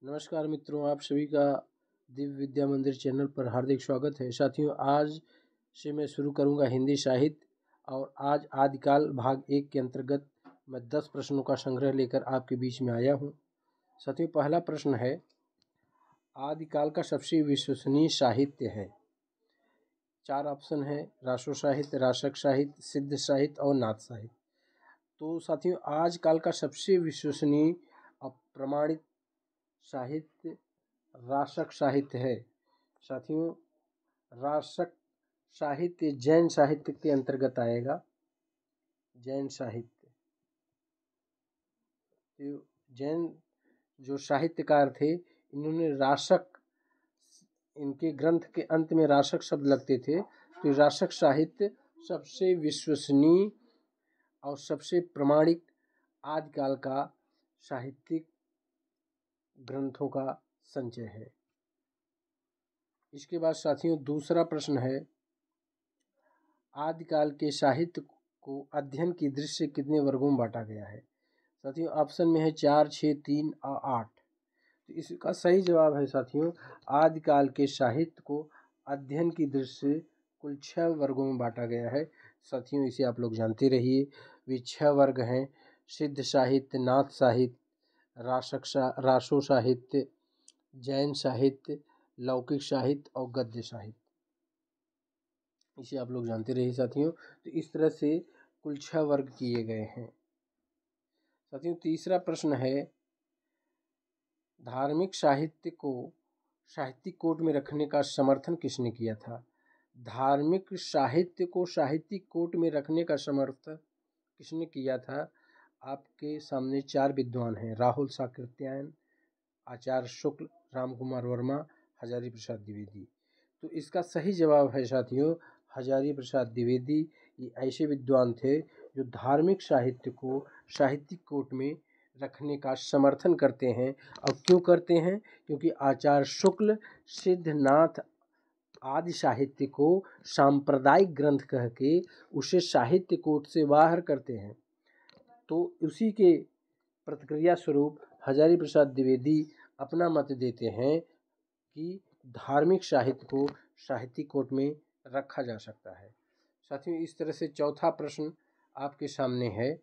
नमस्कार मित्रों, आप सभी का दिव्य विद्या मंदिर चैनल पर हार्दिक स्वागत है। साथियों, आज से मैं शुरू करूंगा हिंदी साहित्य और आज आदिकाल भाग 1 के अंतर्गत मैं 10 प्रश्नों का संग्रह लेकर आपके बीच में आया हूं। साथियों, पहला प्रश्न है, आदिकाल का सबसे विश्वसनीय साहित्य है। 4 ऑप्शन है, रासो साहित्य, राशक साहित्य, सिद्ध साहित्य और नाथ साहित्य। तो साथियों, आज काल का सबसे विश्वसनीय और प्रमाणित साहित्य राशक साहित्य है। साथियों, राशक साहित्य जैन साहित्य के अंतर्गत आएगा। जैन साहित्य, तो जैन जो साहित्यकार थे, इन्होंने राशक, इनके ग्रंथ के अंत में राशक शब्द लगते थे, तो राशक साहित्य सबसे विश्वसनीय और सबसे प्रमाणिक आदिकाल का साहित्यिक ग्रंथों का संचय है। इसके बाद साथियों, दूसरा प्रश्न है, आदिकाल के साहित्य को अध्ययन की दृष्टि से कितने वर्गों में बांटा गया है। साथियों, ऑप्शन में है 4, 6, 3 और 8। तो इसका सही जवाब है साथियों, आदिकाल के साहित्य को अध्ययन की दृष्टि से कुल 6 वर्गों में बांटा गया है। साथियों, इसे आप लोग जानते रहिए। वे 6 वर्ग हैं: सिद्ध साहित्य, नाथ साहित्य, रासो साहित्य, जैन साहित्य, लौकिक साहित्य और गद्य साहित्य। इसे आप लोग जानते रहिए साथियों। तो इस तरह से कुल 6 वर्ग किए गए हैं। साथियों, तीसरा प्रश्न है, धार्मिक साहित्य को साहित्यिक कोट में रखने का समर्थन किसने किया था। धार्मिक साहित्य को साहित्यिक कोट में रखने का समर्थन किसने किया था। आपके सामने 4 विद्वान हैं: राहुल साकृत्यायन, आचार्य शुक्ल, राम कुमार वर्मा, हजारी प्रसाद द्विवेदी। तो इसका सही जवाब है साथियों, हजारी प्रसाद द्विवेदी। ये ऐसे विद्वान थे जो धार्मिक साहित्य को साहित्यिक कोट में रखने का समर्थन करते हैं। और क्यों करते हैं? क्योंकि आचार्य शुक्ल सिद्धनाथ आदि साहित्य को सांप्रदायिक ग्रंथ कह के उसे साहित्य कोट से बाहर करते हैं। तो उसी के प्रतिक्रिया स्वरूप हजारी प्रसाद द्विवेदी अपना मत देते हैं कि धार्मिक साहित्य को साहित्यिक कोट में रखा जा सकता है। साथियों, इस तरह से चौथा प्रश्न आपके सामने है,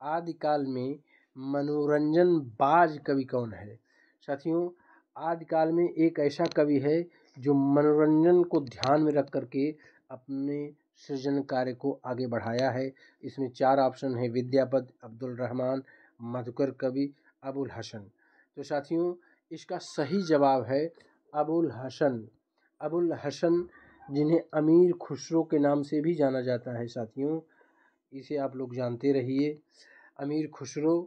आदिकाल में मनोरंजन बाज कवि कौन है। साथियों, आदिकाल में एक ऐसा कवि है जो मनोरंजन को ध्यान में रख करके अपने सृजन कार्य को आगे बढ़ाया है। इसमें 4 ऑप्शन है: विद्यापति, अब्दुल रहमान, मधुकर कवि, अबुल हसन। तो साथियों, इसका सही जवाब है अबुल हसन। अबुल हसन, जिन्हें अमीर खुसरो के नाम से भी जाना जाता है साथियों, इसे आप लोग जानते रहिए। अमीर खुसरो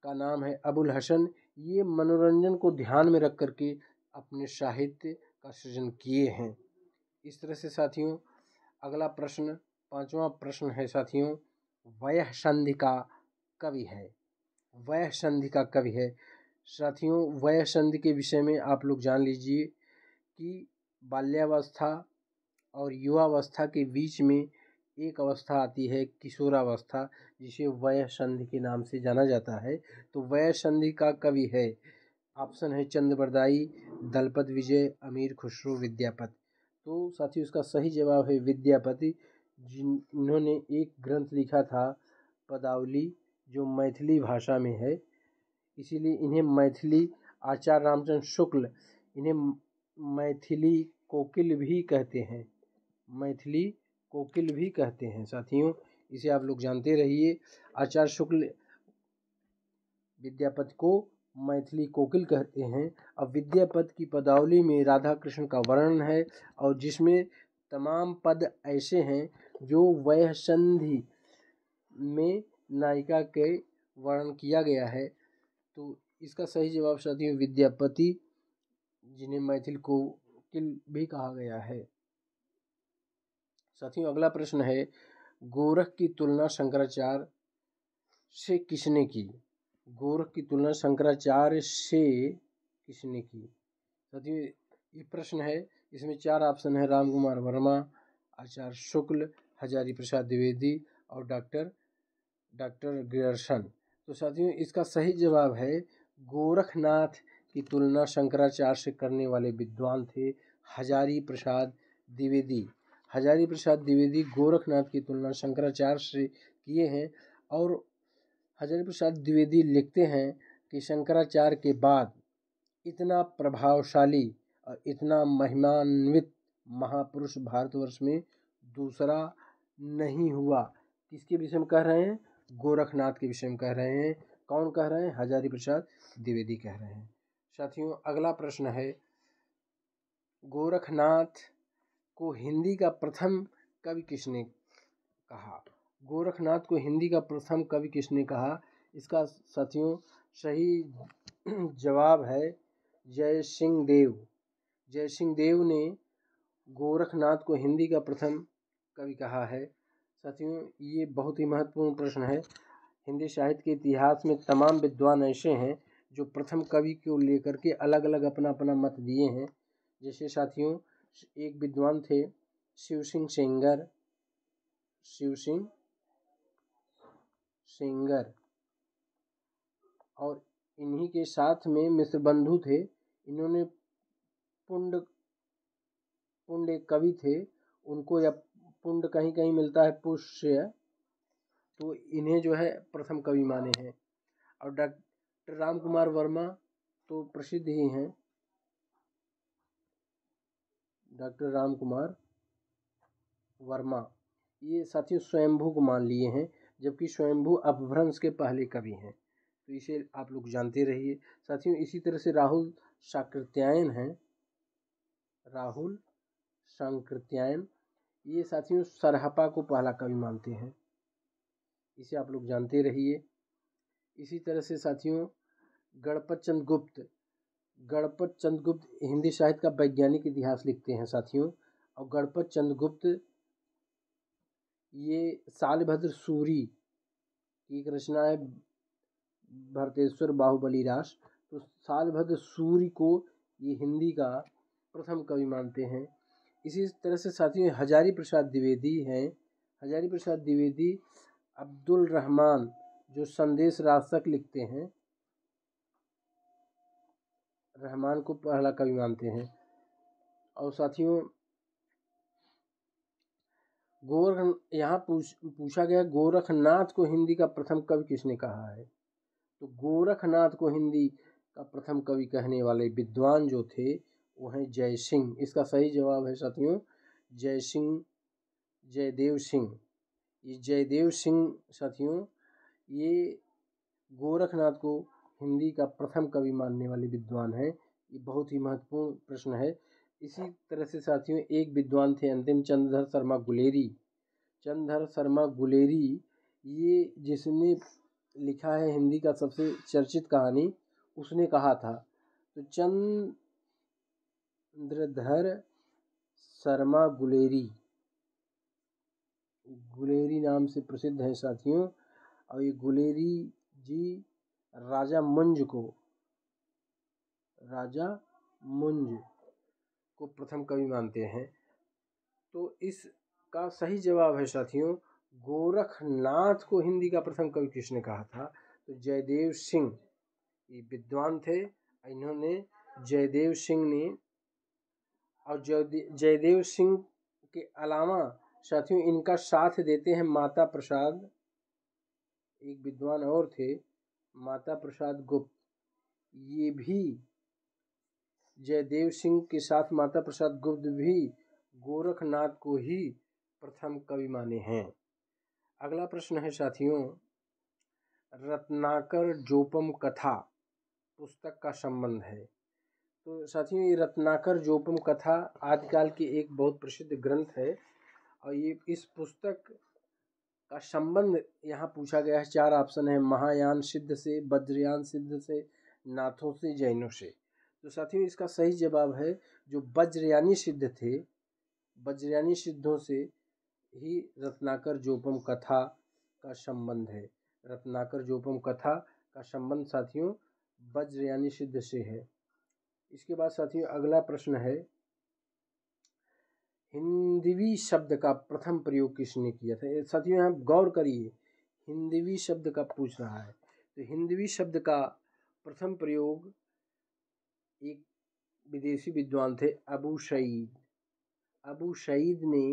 का नाम है अबुल हसन। ये मनोरंजन को ध्यान में रख करके अपने साहित्य का सृजन किए हैं। इस तरह से साथियों, अगला प्रश्न, 5वां प्रश्न है साथियों, वयः संधि का कवि है। वयः संधि का कवि है। साथियों, वयः संधि के विषय में आप लोग जान लीजिए कि बाल्यावस्था और युवावस्था के बीच में एक अवस्था आती है, किशोरावस्था, जिसे वयः संधि के नाम से जाना जाता है। तो वयः संधि का कवि है, ऑप्शन है चंद्रबरदाई, दलपत विजय, अमीर खुसरो, विद्यापति। तो साथियों, इसका सही जवाब है विद्यापति, जिन्होंने एक ग्रंथ लिखा था पदावली, जो मैथिली भाषा में है। इसीलिए इन्हें मैथिली, आचार्य रामचंद्र शुक्ल इन्हें मैथिली कोकिल भी कहते हैं। मैथिली कोकिल भी कहते हैं साथियों, इसे आप लोग जानते रहिए। आचार्य शुक्ल विद्यापति को मैथिली कोकिल कहते हैं। अब विद्यापति की पदावली में राधा कृष्ण का वर्णन है, और जिसमें तमाम पद ऐसे हैं जो वयः संधि में नायिका के वर्णन किया गया है। तो इसका सही जवाब साथियों विद्यापति, जिन्हें मैथिली कोकिल भी कहा गया है। साथियों, अगला प्रश्न है, गोरख की तुलना शंकराचार्य से किसने की। गोरख की तुलना शंकराचार्य से किसने की। साथियों, ये प्रश्न है, इसमें 4 ऑप्शन है: राम कुमार वर्मा, आचार्य शुक्ल, हजारी प्रसाद द्विवेदी और डॉक्टर ग्रियर्सन। तो साथियों, इसका सही जवाब है गोरखनाथ की तुलना शंकराचार्य से करने वाले विद्वान थे हजारी प्रसाद द्विवेदी। हजारी प्रसाद द्विवेदी गोरखनाथ की तुलना शंकराचार्य से किए हैं और हजारी प्रसाद द्विवेदी लिखते हैं कि शंकराचार्य के बाद इतना प्रभावशाली और इतना महिमान्वित महापुरुष भारतवर्ष में दूसरा नहीं हुआ। किसके विषय में कह रहे हैं? गोरखनाथ के विषय में कह रहे हैं। कौन कह रहे हैं? हजारी प्रसाद द्विवेदी कह रहे हैं। साथियों, अगला प्रश्न है, गोरखनाथ को हिंदी का प्रथम कवि किसने कहा? गोरखनाथ को हिंदी का प्रथम कवि किसने कहा? इसका साथियों सही जवाब है जय सिंह देव। जय सिंह देव ने गोरखनाथ को हिंदी का प्रथम कवि कहा है। साथियों, ये बहुत ही महत्वपूर्ण प्रश्न है। हिंदी साहित्य के इतिहास में तमाम विद्वान ऐसे हैं जो प्रथम कवि को लेकर के अलग अलग अपना अपना मत दिए हैं। जैसे साथियों, एक विद्वान थे शिव सिंह सेंगर। शिव सिंह सेंगर और इन्हीं के साथ में मिश्र बंधु थे। इन्होंने पुंड एक कवि थे, उनको या पुंड कहीं कहीं मिलता है पुष्य, तो इन्हें जो है प्रथम कवि माने हैं। और डॉक्टर राम कुमार वर्मा तो प्रसिद्ध ही हैं। डॉक्टर राम कुमार वर्मा ये साथियों स्वयंभू को मान लिए हैं, जबकि स्वयंभू अपभ्रंश के पहले कवि हैं, तो इसे आप लोग जानते रहिए। साथियों, इसी तरह से राहुल शाकृत्यायन हैं। राहुल शाकृत्यायन ये साथियों सरहपा को पहला कवि मानते हैं, इसे आप लोग जानते रहिए। इसी तरह से साथियों गणपत चंद्र गुप्त। गणपत चंद्र गुप्त हिंदी साहित्य का वैज्ञानिक इतिहास लिखते हैं साथियों। और गणपत चंद्र गुप्त ये शालभद्र सूरी की एक रचना है भरतेश्वर बाहुबली रास, तो शालभद्र सूरी को ये हिंदी का प्रथम कवि मानते हैं। इसी तरह से साथियों हजारी प्रसाद द्विवेदी हैं। हजारी प्रसाद द्विवेदी अब्दुल रहमान जो संदेश राशक लिखते हैं, रहमान को पहला कवि मानते हैं। और साथियों यहाँ पूछा गया गोरखनाथ को हिंदी का प्रथम कवि किसने कहा है? तो गोरखनाथ को हिंदी का प्रथम कवि कहने वाले विद्वान जो थे वो हैं जय सिंह। इसका सही जवाब है साथियों जय सिंह, जयदेव सिंह। ये जयदेव सिंह साथियों ये गोरखनाथ को हिंदी का प्रथम कवि मानने वाले विद्वान हैं। ये बहुत ही महत्वपूर्ण प्रश्न है। इसी तरह से साथियों एक विद्वान थे अंतिम चंद्रधर शर्मा गुलेरी। चंद्रधर शर्मा गुलेरी ये जिसने लिखा है हिंदी का सबसे चर्चित कहानी, उसने कहा था। तो चंद्रधर शर्मा गुलेरी नाम से प्रसिद्ध हैं साथियों। और ये गुलेरी जी राजा मुंज को प्रथम कवि मानते हैं। तो इसका सही जवाब है साथियों गोरखनाथ को हिंदी का प्रथम कवि किसने कहा था? तो जयदेव सिंह ये विद्वान थे। इन्होंने जयदेव सिंह ने और जयदेव सिंह के अलावा साथियों इनका साथ देते हैं माता प्रसाद, एक विद्वान और थे माता प्रसाद गुप्त। ये भी जयदेव सिंह के साथ माता प्रसाद गुप्त भी गोरखनाथ को ही प्रथम कवि माने हैं। अगला प्रश्न है साथियों रत्नाकर जोपम कथा पुस्तक का संबंध है। तो साथियों ये रत्नाकर जोपम कथा आदिकाल की एक बहुत प्रसिद्ध ग्रंथ है और ये इस पुस्तक का संबंध यहाँ पूछा गया है। 4 ऑप्शन है महायान सिद्ध से, वज्रयान सिद्ध से, नाथों से, जैनों से। तो साथियों इसका सही जवाब है जो वज्रयानी सिद्ध थे, वज्रयानी सिद्धों से ही रत्नाकर जोपम कथा का संबंध है। रत्नाकर जोपम कथा का संबंध साथियों वज्रयानी सिद्ध से है। इसके बाद साथियों अगला प्रश्न है हिंदवी शब्द का प्रथम प्रयोग किसने किया था? साथियों यहाँ गौर करिए, हिंदवी शब्द का पूछ रहा है। तो हिंदवी शब्द का प्रथम प्रयोग एक विदेशी विद्वान थे अबू सईद। अबू सईद ने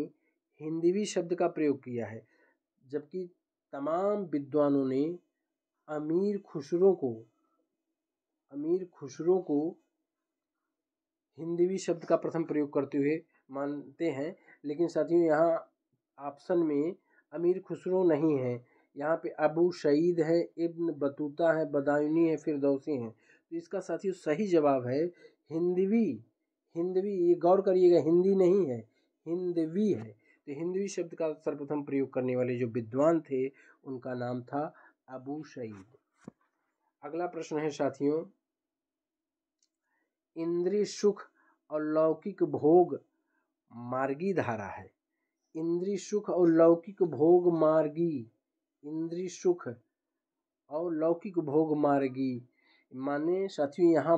हिंदवी शब्द का प्रयोग किया है, जबकि तमाम विद्वानों ने अमीर खुसरो को हिंदवी शब्द का प्रथम प्रयोग करते हुए मानते हैं। लेकिन साथियों, यहाँ ऑप्शन में अमीर खुसरो नहीं है, यहाँ पे अबू सईद है, इब्न बतूता है, बदायूनी है, फिरदौसी हैं। तो इसका साथियों सही जवाब है हिंदवी। ये गौर करिएगा, हिंदी नहीं है, हिंदवी है। तो हिंदवी शब्द का सर्वप्रथम प्रयोग करने वाले जो विद्वान थे उनका नाम था अबू सईद। अगला प्रश्न है साथियों, इंद्रिय सुख और लौकिक भोग मार्गी धारा है। इंद्रिय सुख और लौकिक भोग मार्गी, इंद्रिय सुख और लौकिक भोग मार्गी माने साथियों यहाँ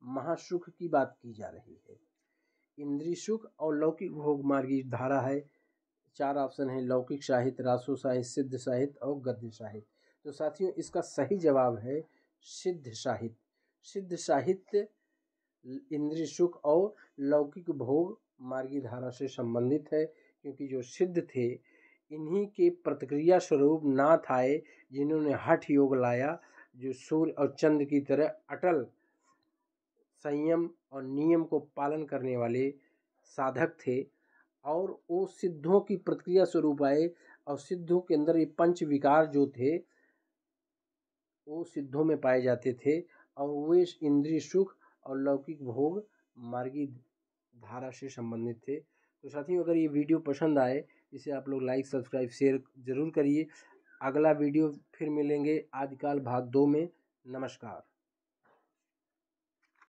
महासुख की बात की जा रही है। इंद्रिय सुख और लौकिक भोग मार्गी धारा है। 4 ऑप्शन है, लौकिक साहित्य, रासो साहित्य, सिद्ध साहित्य और गद्य साहित्य। तो साथियों इसका सही जवाब है सिद्ध साहित्य। सिद्ध साहित्य इंद्रिय सुख और लौकिक भोग मार्गी धारा से संबंधित है, क्योंकि जो सिद्ध थे इन्हीं के प्रतिक्रिया स्वरूप नाथ आए, जिन्होंने हठ योग लाया, जो सूर्य और चंद्र की तरह अटल संयम और नियम को पालन करने वाले साधक थे। और वो सिद्धों की प्रतिक्रिया स्वरूप आए, और सिद्धों के अंदर ये पंच विकार जो थे वो सिद्धों में पाए जाते थे, और वे इंद्रिय सुख और लौकिक भोग मार्गी धारा से संबंधित थे। तो साथियों, अगर ये वीडियो पसंद आए इसे आप लोग लाइक, सब्सक्राइब, शेयर जरूर करिए। अगला वीडियो फिर मिलेंगे आदिकाल भाग 2 में। नमस्कार।